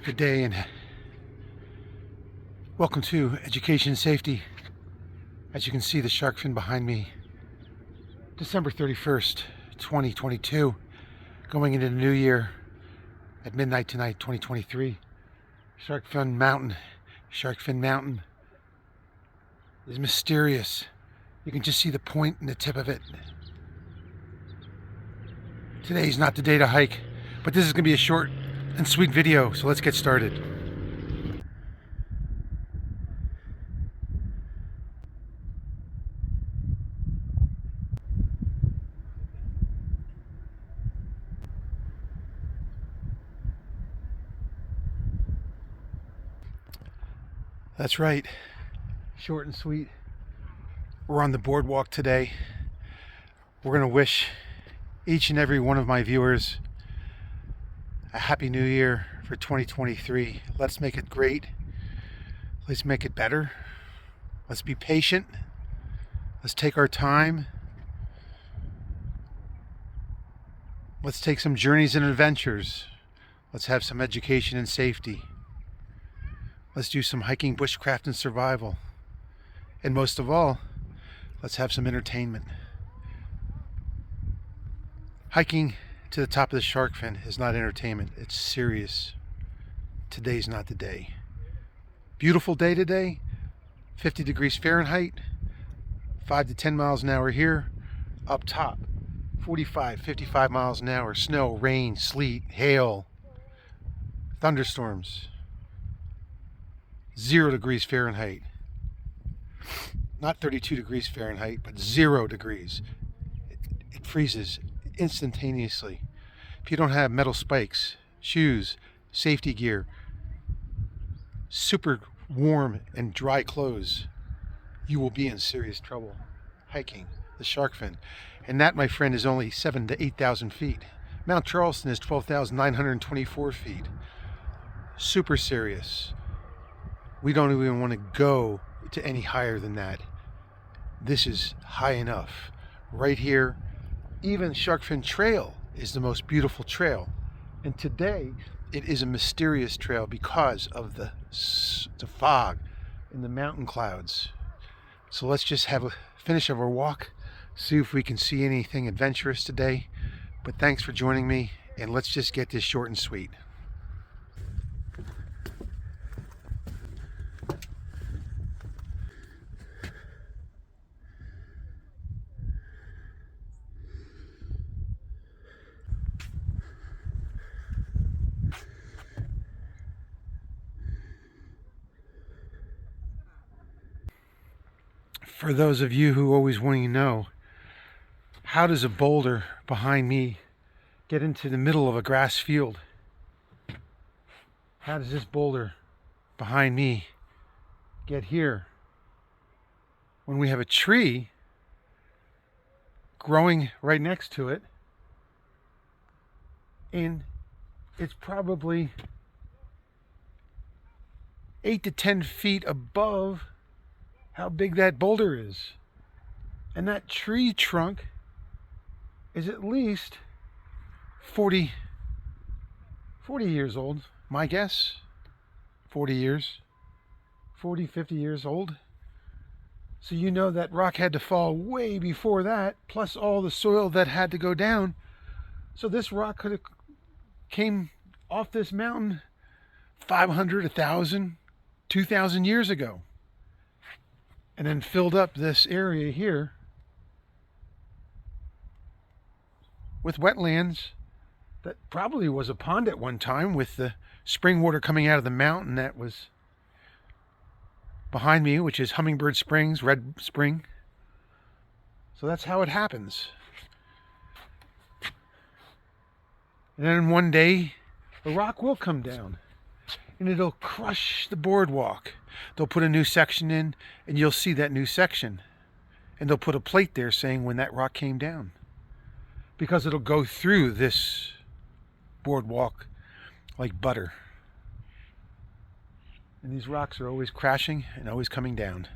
Good day and welcome to Education and Safety. As you can see, the shark fin behind me, December 31st, 2022, going into the new year at midnight tonight, 2023. Shark fin mountain is mysterious. You can just see the point and the tip of it. Today's not the day to hike, but this is going to be a short and sweet video, so let's get started. That's right, short and sweet. We're on the boardwalk today. We're going to wish each and every one of my viewers a happy new year for 2023. Let's make it great. Let's make it better. Let's be patient. Let's take our time. Let's take some journeys and adventures. Let's have some education and safety. Let's do some hiking, bushcraft, and survival. And most of all, let's have some entertainment. Hiking to the top of the shark fin is not entertainment, it's serious. Today's not the day. Beautiful day today, 50 degrees Fahrenheit, 5 to 10 miles an hour here. Up top, 45, 55 miles an hour, snow, rain, sleet, hail, thunderstorms. 0 degrees Fahrenheit. Not 32 degrees Fahrenheit, but 0 degrees. It freezes instantaneously. If you don't have metal spikes, shoes, safety gear, super warm and dry clothes, you will be in serious trouble hiking the shark fin. And that, my friend, is only 7,000 to 8,000 feet. Mount Charleston is 12,924 feet. Super serious. We don't even want to go to any higher than that. This is high enough. Right here, even Shark Fin Trail is the most beautiful trail. And today, it is a mysterious trail because of the fog and the mountain clouds. So let's just have a finish of our walk, see if we can see anything adventurous today. But thanks for joining me, and let's just get this short and sweet. For those of you who always want to know, how does a boulder behind me get into the middle of a grass field? How does this boulder behind me get here when we have a tree growing right next to it, and it's probably 8 to 10 feet above how big that boulder is? And that tree trunk is at least 40 years old, my guess. 40 years, 40, 50 years old. So you know that rock had to fall way before that, plus all the soil that had to go down. So this rock could have came off this mountain 500, 1,000, 2,000 years ago, and then filled up this area here with wetlands that probably was a pond at one time, with the spring water coming out of the mountain that was behind me, which is Hummingbird Springs, Red Spring. So that's how it happens. And then one day a rock will come down and it'll crush the boardwalk. They'll put a new section in, and you'll see that new section. And they'll put a plate there saying when that rock came down, because it'll go through this boardwalk like butter. And these rocks are always crashing and always coming down,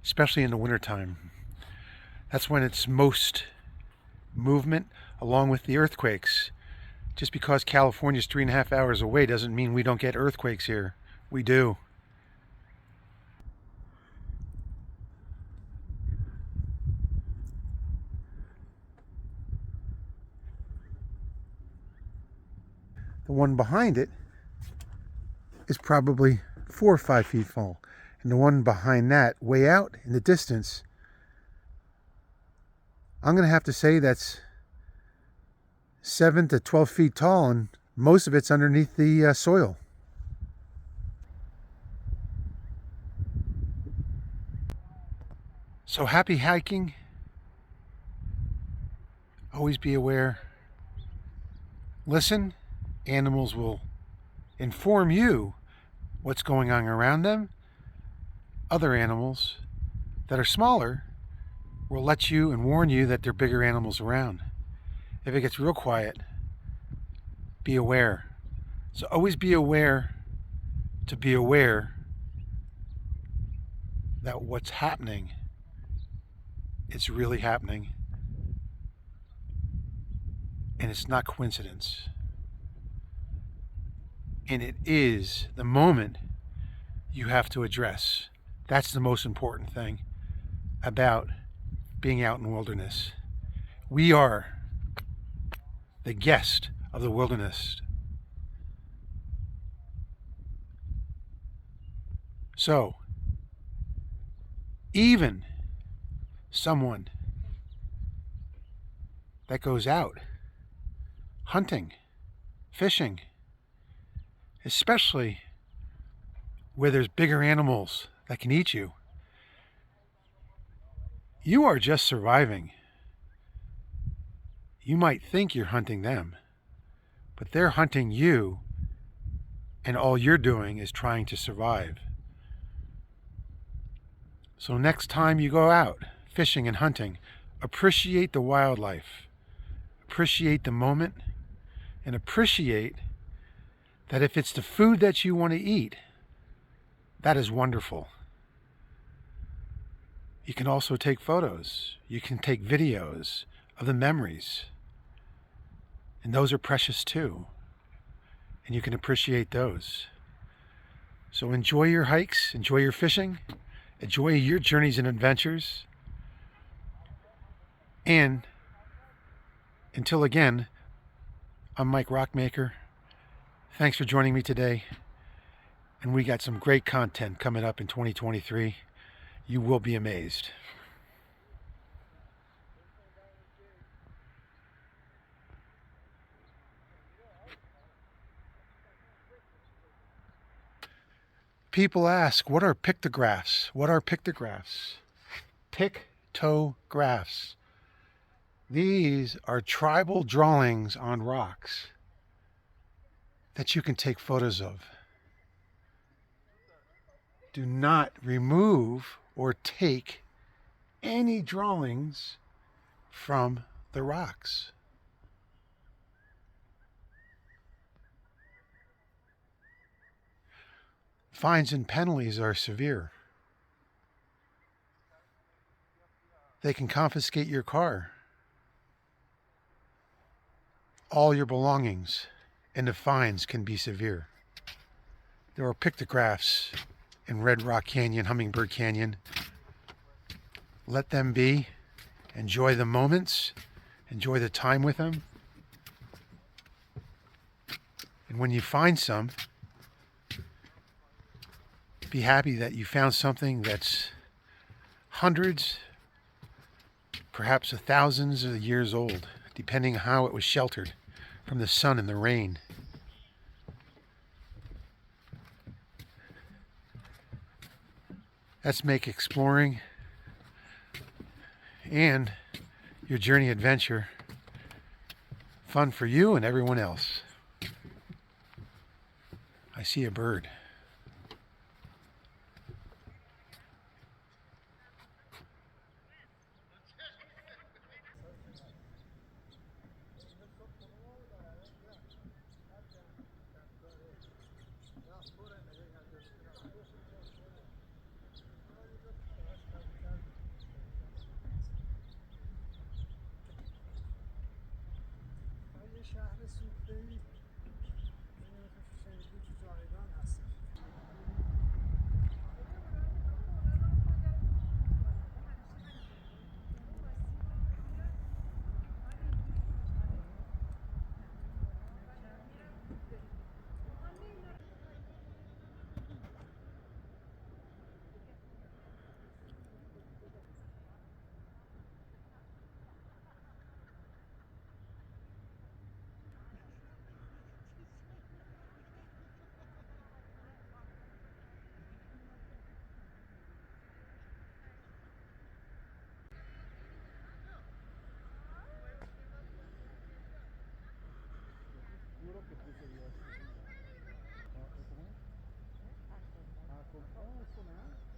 especially in the wintertime. That's when it's most movement, along with the earthquakes. Just because California's 3.5 hours away doesn't mean we don't get earthquakes here. We do. The one behind it is probably 4 or 5 feet tall. And the one behind that, way out in the distance, I'm going to have to say that's 7 to 12 feet tall, and most of it's underneath the soil. So happy hiking. Always be aware. Listen. Animals will inform you what's going on around them. Other animals that are smaller will let you and warn you that there are bigger animals around. If it gets real quiet, be aware. So always be aware to be aware that what's happening, it's really happening, and it's not coincidence. And it is the moment you have to address. That's the most important thing about being out in the wilderness. We are the guest of the wilderness. So, even someone that goes out hunting, fishing, especially where there's bigger animals that can eat you, you are just surviving. You might think you're hunting them, but they're hunting you, and all you're doing is trying to survive. So next time you go out fishing and hunting, appreciate the wildlife, appreciate the moment, and appreciate that if it's the food that you want to eat, that is wonderful. You can also take photos. You can take videos of the memories. And those are precious too. And you can appreciate those. So enjoy your hikes, enjoy your fishing, enjoy your journeys and adventures. And until again, I'm Mike Rockmaker. Thanks for joining me today. And we got some great content coming up in 2023. You will be amazed. People ask, what are pictographs? What are pictographs? Pictographs. These are tribal drawings on rocks that you can take photos of. Do not remove or take any drawings from the rocks. Fines and penalties are severe. They can confiscate your car, all your belongings, and the fines can be severe. There are pictographs in Redrock Canyon, Hummingbird Canyon. Let them be. Enjoy the moments. Enjoy the time with them. And when you find some, be happy that you found something that's hundreds, perhaps thousands of years old, depending on how it was sheltered from the sun and the rain. Let's make exploring and your journey adventure fun for you and everyone else. I see a bird. شهر سوخته‌ای شنیدی تو جایگان هستش. Juro que puse yo. ¿Cómo es? Ah, ¿esto nada?